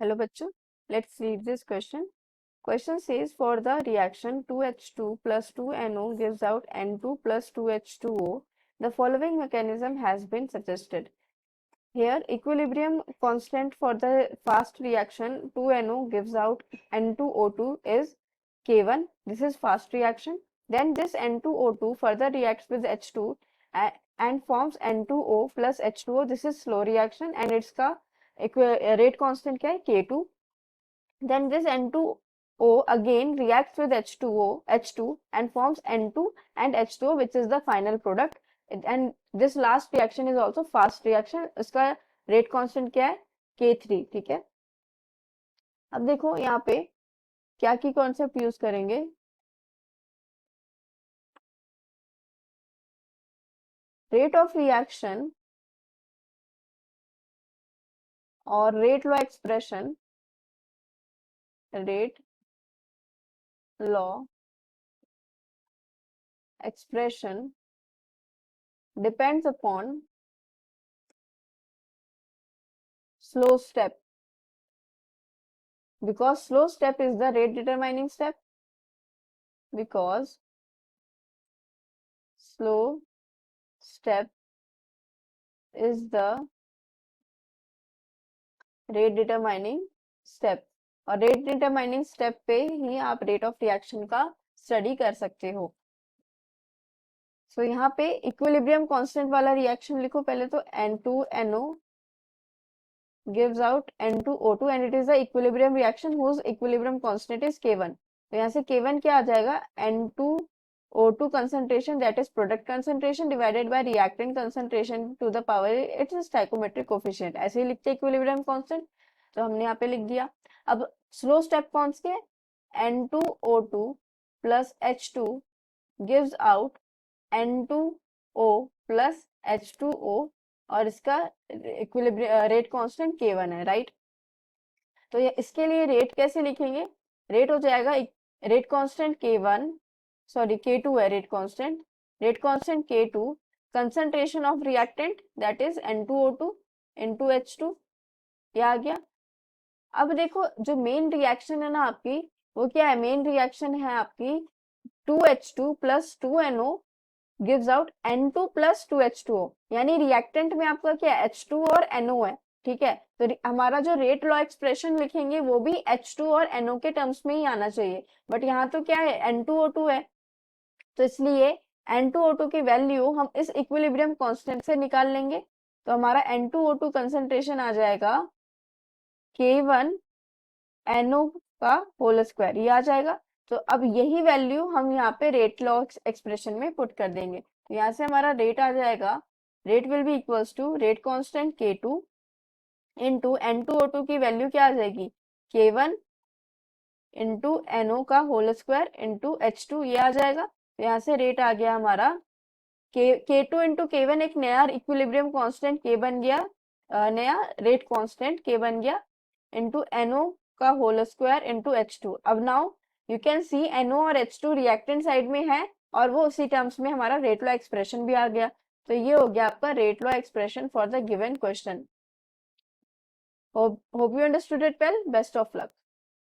Hello बच्चों, let's read this question. Question says for the reaction 2H2 plus 2NO gives out N2 plus 2H2O. The following mechanism has been suggested. Here, equilibrium constant for the fast reaction 2NO gives out N2O2 is K1. This is fast reaction. Then this N2O2 further reacts with H2 and forms N2O plus H2O. This is slow reaction and its का rate constant क्या है K2. Then this N2O again reacts with H2 and forms N2 and H2O, which is the final product. And this last reaction is also fast reaction. इसका rate constant क्या है K3. ठीक है, अब देखो यहाँ पे क्या की कॉन्सेप्ट यूज करेंगे. रेट ऑफ रिएक्शन और rate law expression. Rate law expression depends upon slow step, because slow step is the rate determining step. Because slow step is the rate determining step, और rate determining step पे ही आप rate of reaction का study कर सकते हो. सो यहाँ पे equilibrium constant वाला रिएक्शन लिखो पहले तो. N2NO gives out N2O2 and it is the equilibrium reaction whose equilibrium constant is K1. तो यहाँ से K1 क्या आ जाएगा, N2O2 concentration, that is product concentration divided by reactant concentration to the power its stoichiometric coefficient. ऐसे ही लिखते हैं equilibrium constant, तो हमने यहाँ पे लिख दिया. अब स्लो स्टेप कौन से है, N2O2 plus H2 gives out N2O plus H2O और इसका रेट कांस्टेंट K1 है, राइट. तो ये इसके लिए रेट कैसे लिखेंगे, रेट हो जाएगा rate constant K1, sorry K2 है rate constant K2, concentration of reactant that is N2O2 into H2. ये आ गया. अब देखो जो मेन रिएक्शन है ना आपकी, वो क्या है, मेन रिएक्शन है आपकी 2H2 plus 2NO gives out N2 plus 2H2O. यानी रिएक्टेंट में आपका क्या है, H2 और NO है. ठीक है, तो हमारा जो रेट लॉ एक्सप्रेशन लिखेंगे वो भी H2 और NO के टर्म्स में ही आना चाहिए. बट यहाँ तो क्या है, N2O2 है, तो इसलिए N2O2 की वैल्यू हम इस इक्विलिब्रियम कांस्टेंट से निकाल लेंगे. तो हमारा N2O2 कंसंट्रेशन आ जाएगा K1 NO का होल स्क्वायर, ये आ जाएगा. तो अब यही वैल्यू हम यहाँ पे रेट लॉ एक्सप्रेशन में पुट कर देंगे. तो यहाँ से हमारा रेट आ जाएगा, rate will be equals to rate constant K2 into N2O2 की वैल्यू क्या आ जाएगी, K1 इंटू NO का होल स्क्वायर इंटू H2, ये आ जाएगा. तो यहाँ से रेट आ गया हमारा K2 इंटू K1, एक नया इक्विलिब्रियम कांस्टेंट K बन गया, नया रेट कांस्टेंट K बन गया, इंटू NO का होल स्क्वायर इंटू H2. अब now you can see NO और H2 रिएक्टेंट साइड में है और वो उसी टर्म्स में हमारा रेट लॉ एक्सप्रेशन भी आ गया. तो ये हो गया आपका rate law expression for the given question. Hope you understood it well. Best of luck.